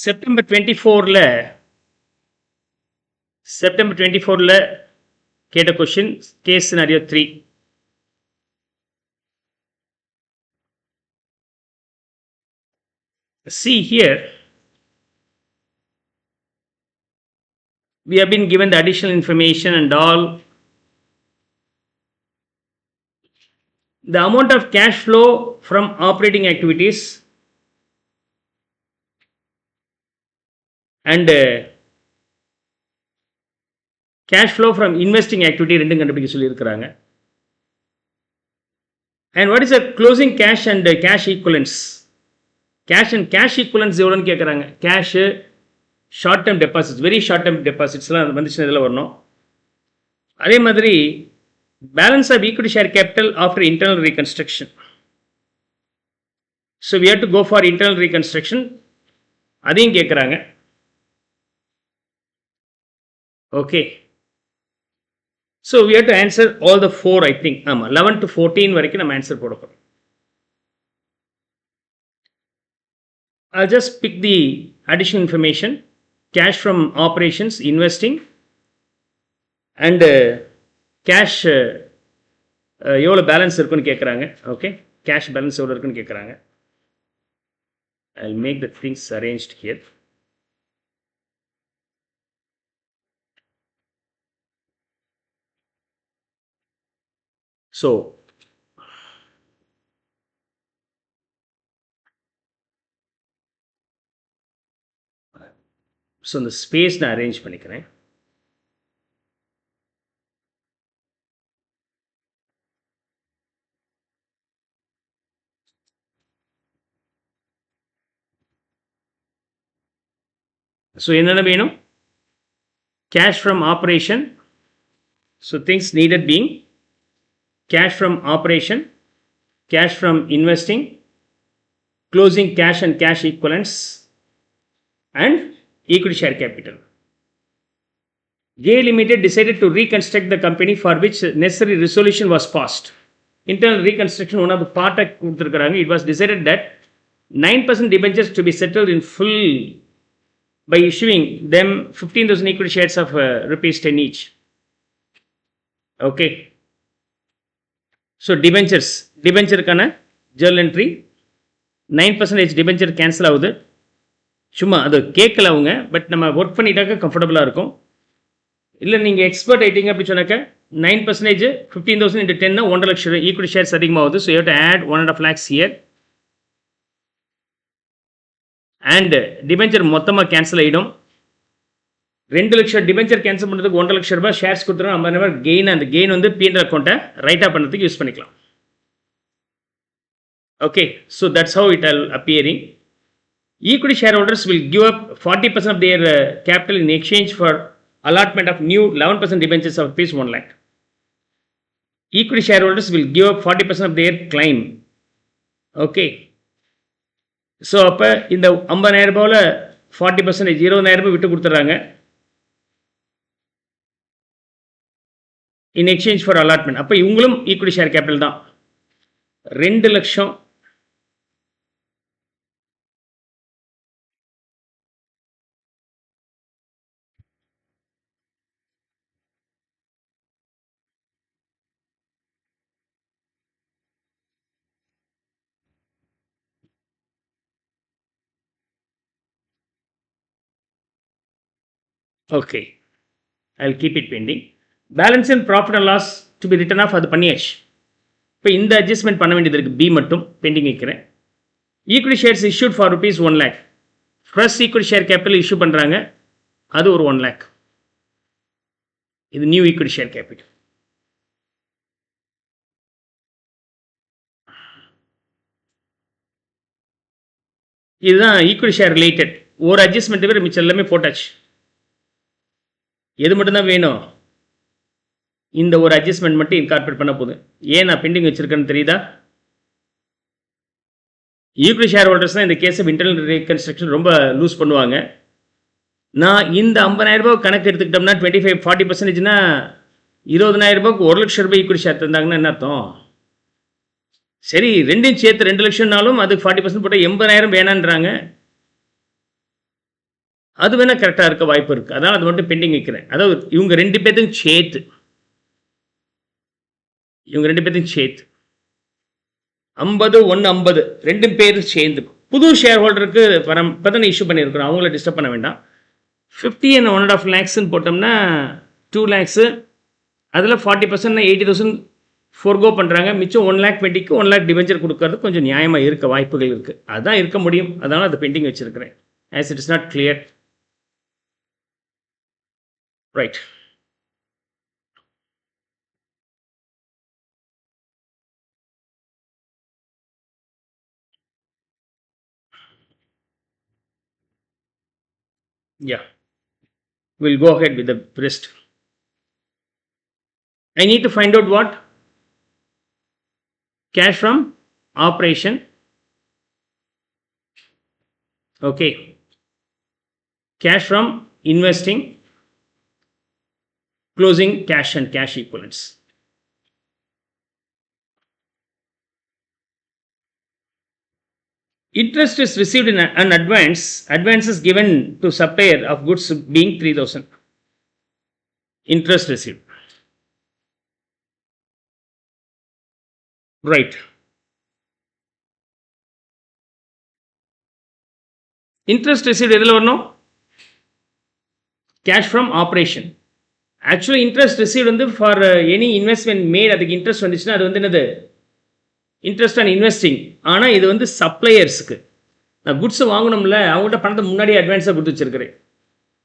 September 24ல கேட்ட question case scenario 3. See here, we have been given the additional information and all. The amount of cash flow from operating activities and cash flow from investing activity ரெண்டும் கண்டுபிடிக்க சொல்லியிருக்கிறாங்க. And what is the closing cash and cash equivalents? Cash and cash equivalents எவ்வளோன்னு கேட்குறாங்க. Cash, short term deposits, very short term டெபாசிட்ஸ்லாம் வந்துச்சுன்னா இதில் வரணும். அதே மாதிரி balance of equity share capital after internal reconstruction. So we have to go for internal reconstruction, அதையும் கேட்குறாங்க. Okay, so we have to answer all the 4, I think. ஆமாம், 11 to 14 வரைக்கும் நம்ம ஆன்சர் போட போகிறோம். I'll just pick the additional information: cash from operations, investing, and cash எவ்வளோ balance இருக்குன்னு கேட்குறாங்க. ஓகே, கேஷ் பேலன்ஸ் எவ்வளோ இருக்குன்னு கேட்குறாங்க. I'll make the things arranged here. So இந்த ஸ்பேஸ் நான் அரேஞ்ச் பண்ணிக்கிறேன். ஸோ என்னென்ன வேணும்? Cash from operation. So things needed being cash from operation, cash from investing, closing cash and cash equivalents, and equity share capital. J Limited decided to reconstruct the company, for which necessary resolution was passed. Internal reconstruction, one of the part it was decided that 9% debentures to be settled in full by issuing them 15,000 equity shares of rupees 10 each. Okay. So டிபெஞ்சருக்கான journal entry 9% debenture cancel ஆகுது. சும்மா அது கேட்கல அவங்க, but நம்ம work பண்ணிட்டாக்க கம்ஃபர்டபுளாக இருக்கும். இல்லை நீங்கள் எக்ஸ்பர்ட் ஆகிட்டீங்க அப்படி சொன்னாக்க 9% 15,000 into 10 1.5 லட்சம் ஈக்விட்டி ஷேர்ஸ் அதிகமாகுது. So you have to add 1.5 lakhs here. And debenture மொத்தமாக கேன்சல் ஆகிடும். 2 லட்சம் டிபெஞ்சர் கேன்சல் பண்ணுறதுக்கு 1.5 லட்சம் ரூபாய் ஷேர்ஸ் கொடுத்துரும். 50,000 கெயின். அந்த கெயின் வந்து P&L அக்கௌண்ட்டை ரைட்டாக பண்ணுறதுக்கு யூஸ் பண்ணிக்கலாம். Okay, so that's how it all appearing. Equity share holders will give up 40% of their capital in exchange for allotment of new 11% debentures of rupees 1 lakh. Equity shareholders will give up 40% of their claim. Okay. So அப்போ இந்த 50,000 ரூபாயில் 40% 20,000 ரூபாய் விட்டு கொடுத்துட்றாங்க. In exchange for allotment. அப்போ இவங்களும் equity share capital தான். 2 லட்சம் okay, I'll keep it pending. Balance and profit and loss to be written off, அது பண்ணியாச்சு. இப்போ இந்த அட்ஜஸ்ட்மெண்ட் பண்ண வேண்டியது இருக்குது. பி மட்டும் பெண்டிங் வைக்கிறேன். Equity shares issued for rupees 1 lakh. First equity share capital issue பண்ணுறாங்க, அது ஒரு 1 lakh. இது நியூ ஈக்விட்டி ஷேர் கேபிட்டல். இதுதான் ஈக்விட்டி ஷேர் ரிலேட்டட். ஒரு அட்ஜஸ்ட்மெண்ட் தவிர மிச்சம் எல்லாமே போட்டாச்சு. எது மட்டும்தான் வேணும்? இந்த ஒரு அட்ஜஸ்ட்மெண்ட் மட்டும் இன்கார்பரேட் பண்ண போதும். ஏன் நான் பெண்டிங் வச்சிருக்கேன்னு தெரியுதா? ஈக்விட்டி ஷேர் ஹோல்டர்ஸ் தான் இந்த கேஸ் ஆஃப் இன்டர்னல் ரீகன்ஸ்ட்ரக்ஷன் ரொம்ப லூஸ் பண்ணுவாங்க. நான் இந்த 50,000 ரூபாய் கணக்கு எடுத்துக்கிட்டோம்னா 40%னா 20,000 ரூபாய்க்கு 1 லட்சம் ரூபாய் ஈக்விட்டி ஷேர் தந்தாங்கன்னா என்ன அர்த்தம்? சரி, ரெண்டையும் சேர்த்து 2 லட்சம்னாலும் அதுக்கு 40% போட்டால் 80,000 வேணான்றாங்க. அது வேணால் கரெக்டாக இருக்க வாய்ப்பு இருக்குது. அதனால் அது மட்டும் பெண்டிங் வைக்கிறேன். அதாவது இவங்க 2 பேர்த்துக்கும் சேர்த்து 50 1 50 2 பேரும் சேர்ந்து புது ஷேர் ஹோல்டருக்கு இப்போ தானே இஷ்யூ பண்ணியிருக்கிறோம், அவங்கள டிஸ்டர்ப் பண்ண வேண்டாம். 50 and 1.5 lakhsன்னு போட்டோம்னா 2 lakhs, அதில் 40% 80,000 ஃபோர்கோ பண்ணுறாங்க. மிச்சம் 1,20,000க்கு 1 lakh டிபெஞ்சர் கொடுக்கறது கொஞ்சம் நியாயமாக இருக்க வாய்ப்புகள் இருக்குது. அதுதான் இருக்க முடியும். அதனால் அது பெண்டிங் வச்சுருக்கிறேன். As it is not clear. Right. Yeah. We'll go ahead with the rest. I need to find out what? Cash from operation. Okay. Cash from investing. Closing cash and cash equivalents. Interest is received in an advance. Advance is given to supplier of goods being 3,000. Interest received. Right. Interest received எதில் வரணும்? Cash from operation. Actually interest received வந்து for any investment made, அதுக்கு interest வந்துச்சுன்னா அது வந்து என்னது? Interest on investing. ஆனால் இது வந்து சப்ளையர்ஸுக்கு. நான் குட்ஸ் வாங்கணும்ல, அவங்கள்ட்ட பணத்தை முன்னாடி அட்வான்ஸாக கொடுத்து வச்சிருக்கிறேன்,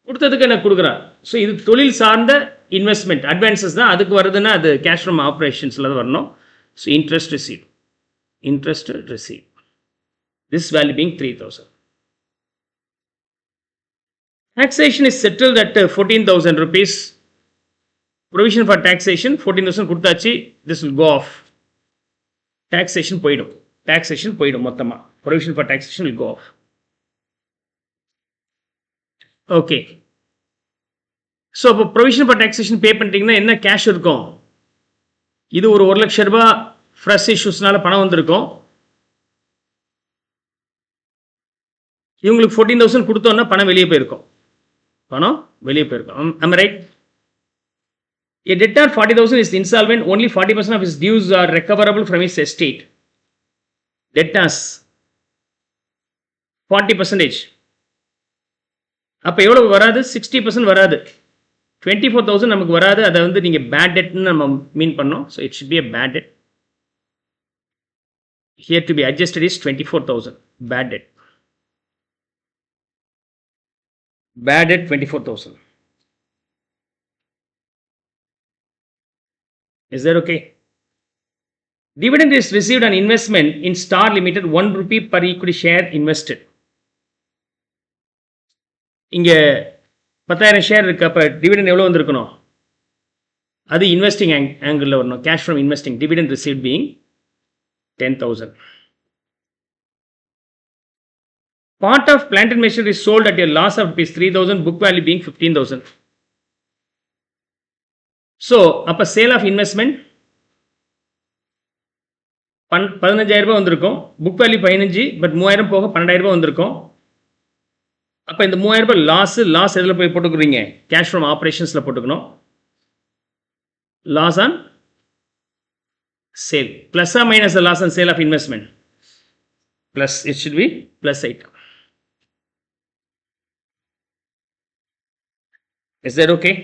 கொடுத்ததுக்கு எனக்கு கொடுக்குறான். ஸோ இது தொழில் சார்ந்த இன்வெஸ்ட்மெண்ட் அட்வான்சஸ் தான். அதுக்கு வருதுன்னா அது கேஷ் ஃப்ரம் ஆப்ரேஷன்ஸில் தான் வரணும். So interest receive. This value being 3,000. Taxation is settled at 14,000 rupees. Provision for taxation 14,000 கொடுத்தாச்சு. This will go off. Taxation போயிடும் மொத்தமாக. Provision for taxation will go off. Okay. So அப்போ ப்ரொவிஷன் ஃபார் டாக்ஸேஷன் பே பண்ணிட்டீங்கன்னா என்ன cash இருக்கும்? இது ஒரு 1,00,000 ரூபாய் ஃப்ரெஷ் இஷ்யூஸ்னால பணம் வந்திருக்கும். இவங்களுக்கு 14,000 கொடுத்தோன்னா பணம் வெளியே போயிருக்கும். Am I right? A debtor 40,000 is insolvent. Only 40% of his dues are recoverable from his estate. Debtors 40%. அப்போ எவ்வளோ வராது? 60% வராது. 24,000 நமக்கு வராது. அதை வந்து நீங்கள் பேட் டெட்னு நம்ம மீன் பண்ணோம். So it should B a bad debt. Here to be adjusted is 24,000. Bad debt 24,000. Is that okay? Dividend is received on investment in Star Limited, 1 rupee per equity share invested. இங்கே 10,000 share இருக்கு. அப்போ dividend எவ்வளோ வந்திருக்கணும்? அது investing ஆங்கிளில் வரணும். Cash from investing. Dividend received being 10,000. Part of plant and machinery is sold at a loss of ₹3,000, book value being 15,000. So, அப்போ sale of investment 15,000 ரூபாய் வந்திருக்கும். புக் வேல்யூ 15, பட் 3,000 போக 12,000 ரூபாய் வந்திருக்கும். அப்போ இந்த 3,000 ரூபாய் லாஸ் எதில் போய் போட்டுக்கிறீங்க? கேஷ் ஃப்ரம் ஆப்ரேஷன்ஸில் போட்டுக்கணும். Loss on sale. ப்ளஸ்ஸா minus loss on sale of investment? Plus. It should be plus item. Is that okay?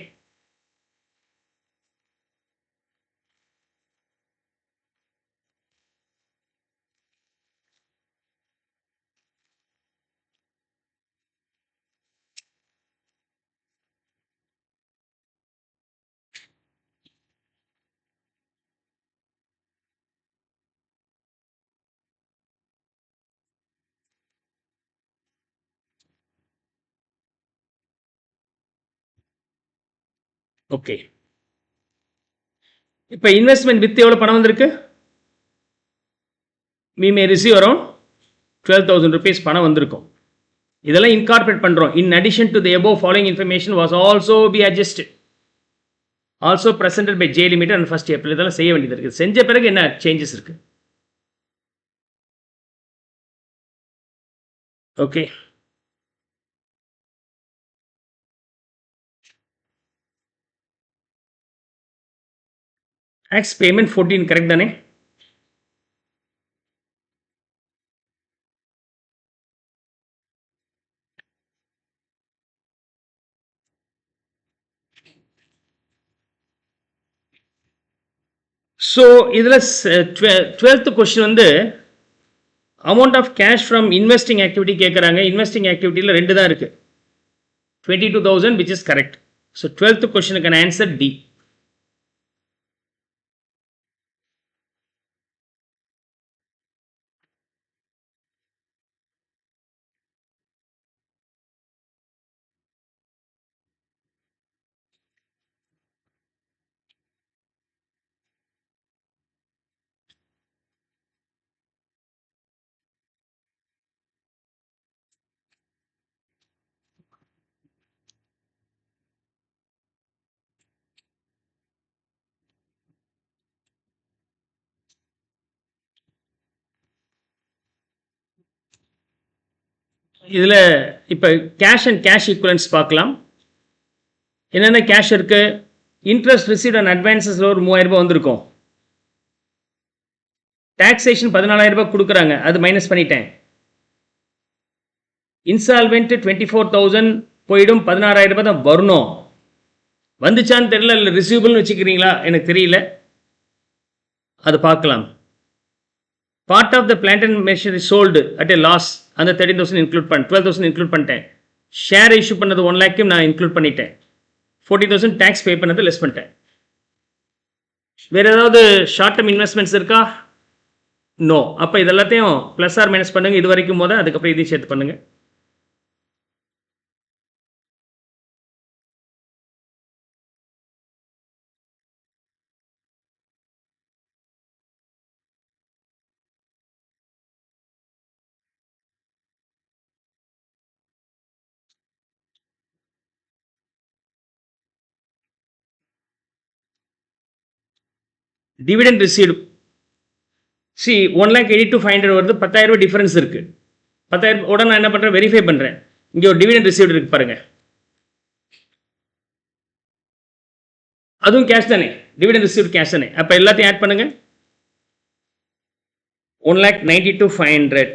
Okay. இப்போ இன்வெஸ்ட்மெண்ட் வித் எவ்வளோ பணம் வந்திருக்கு? we may receive around 12,000 rupees பணம் வந்திருக்கும். இதெல்லாம் இன்கார்பரேட் பண்ணுறோம். In addition to the above following information was also be adjusted, also presented by J Limited on 1st April. இதெல்லாம் செய்ய வேண்டியது இருக்குது. செஞ்ச பிறகு என்ன சேஞ்சஸ் இருக்கு? ஓகே. Tax payment 14 correct தானே? ஸோ இதில் 12th கொஸ்டின் வந்து amount of cash from investing activity கேட்குறாங்க. இன்வெஸ்டிங் ஆக்டிவிட்டியில் 2 தான் இருக்குது. 22,000 which is correct. So 12th கொஸ்டினுக்கான ஆன்சர் டி. இதில் இப்போ கேஷ் அண்ட் கேஷ் ஈக்குவலன்ஸ் பார்க்கலாம். என்னென்ன கேஷ் இருக்குது? இன்ட்ரெஸ்ட் ரிசீவ்ட் அண்ட் அட்வான்சஸில் ஒரு 3,000 ரூபாய் வந்திருக்கும். டாக்ஸேஷன் 14,000 ரூபாய் கொடுக்குறாங்க, அது மைனஸ் பண்ணிட்டேன். இன்சால்வெண்ட் 24,000 போயிடும், 16,000 ரூபாய் தான் வரணும். வந்துச்சான்னு தெரியல, இல்லை ரிசீவபிள்னு வச்சுக்கிறீங்களா எனக்கு தெரியல, அது பார்க்கலாம். Part of the plant and machinery sold at a loss, அந்த 13,000 இன்க்ளூட் பண்ண 12,000 இன்க்ளூட் பண்ணிட்டேன். ஷேர் இஷ்யூ பண்ணது 1 lakh நான் இன்க்ளூட் பண்ணிட்டேன். 40,000 டேக்ஸ் பே பண்ணது லெஸ் பண்ணிட்டேன். வேறு ஏதாவது ஷார்ட் டர்ம் இன்வெஸ்ட்மெண்ட்ஸ் இருக்கா? நோ. அப்போ இது எல்லாத்தையும் ப்ளஸ் ஆர் மைனஸ் பண்ணுங்கள், இது வரைக்கும் போது அதுக்கப்புறம் இதையும் சேர்த்து பண்ணுங்கள். டிவிடெண்ட் ரிசீவ்டு சி 1,82,500 வருது, 10,000 ரூபாய் டிஃபரன்ஸ் இருக்குது. 10,000 உடனே நான் என்ன பண்ணுறேன், வெரிஃபை பண்ணுறேன். இங்கே ஒரு டிவிடெண்ட் ரிசீவ்டு இருக்குது பாருங்கள், அதுவும் கேஷ் தானே, டிவிடெண்ட் ரிசீவ்டு கேஷ் தானே. அப்போ எல்லாத்தையும் ஆட் பண்ணுங்கள். 1,92,500.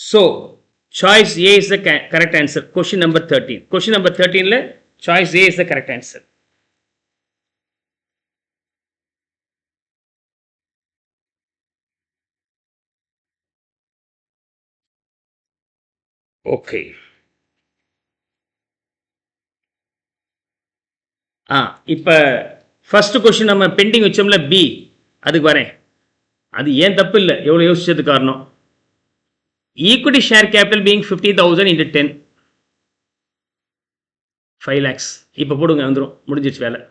So choice A is the correct answer. Question number 13. Question number 13ல choice A is the correct answer. Okay. இப்போ ஃபர்ஸ்ட் கொஸ்டின் நம்ம பெண்டிங் வச்சோம்ல பி, அதுக்கு வரேன். அது ஏன் தப்பு இல்லை, எவ்வளோ யோசிச்சது காரணம். Equity share capital being 50,000 into 10, 5 lakhs. இப்போ போடுங்க, வந்துடும், முடிஞ்சிச்சு வேலை.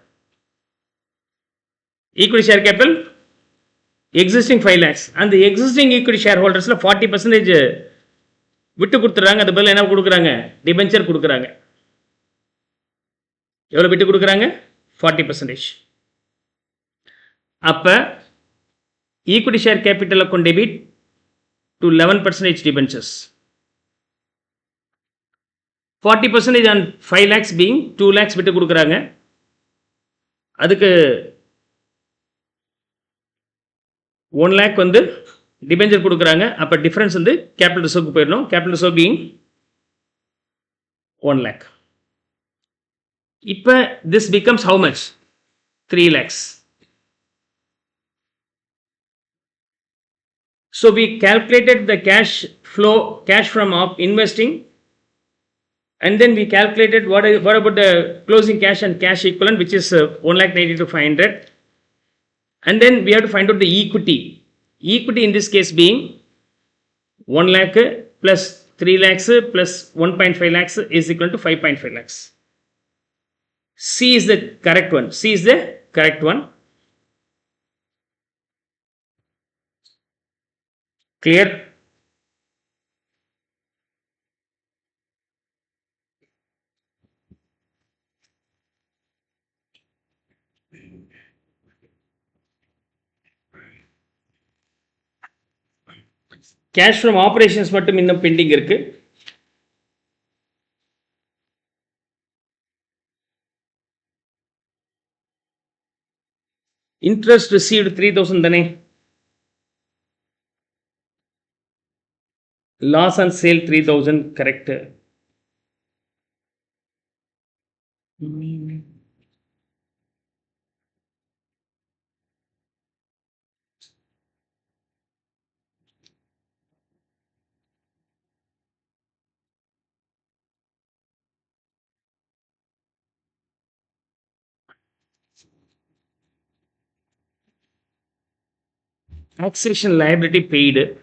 Equity share capital existing 5 lakhs. அந்த எக்ஸிஸ்டிங் ஈக்விட்டி ஷேர் ஹோல்டர்ஸில் 40% விட்டு கொடுத்துட்றாங்க. அது பதில் என்ன கொடுக்குறாங்க, டிபென்ச்சர் கொடுக்குறாங்க. எவ்வளோ விட்டு கொடுக்குறாங்க, 40%. அப்போ equity share capital account debit to 11% debentures. 40% on 5 lakhs being 2 lakhs விட்டு கொடுக்குறாங்க. அதுக்கு 1 lakh வந்து டிபெஞ்சர் கொடுக்குறாங்க. அப்போ டிஃபரன்ஸ் வந்து கேபிட்டல் ரிசர்வ்க்கு போயிடணும். Capital reserve being 1 lakh. இப்போ this becomes how much? 3 lakhs. So we calculated the cash flow, cash from investing, and then we calculated what about the closing cash and cash equivalent, which is 1,92,500, and then we have to find out the equity. Equity in this case being 1 lakh plus 3 lakhs plus 1.5 lakhs is equal to 5.5 lakhs. C is the correct one. C is the correct one. Clear? Cash from operations மட்டும் இன்னும் bending இருக்கு. Interest received 3000 தானே. Loss on sale 3000, correct. Taxation liability paid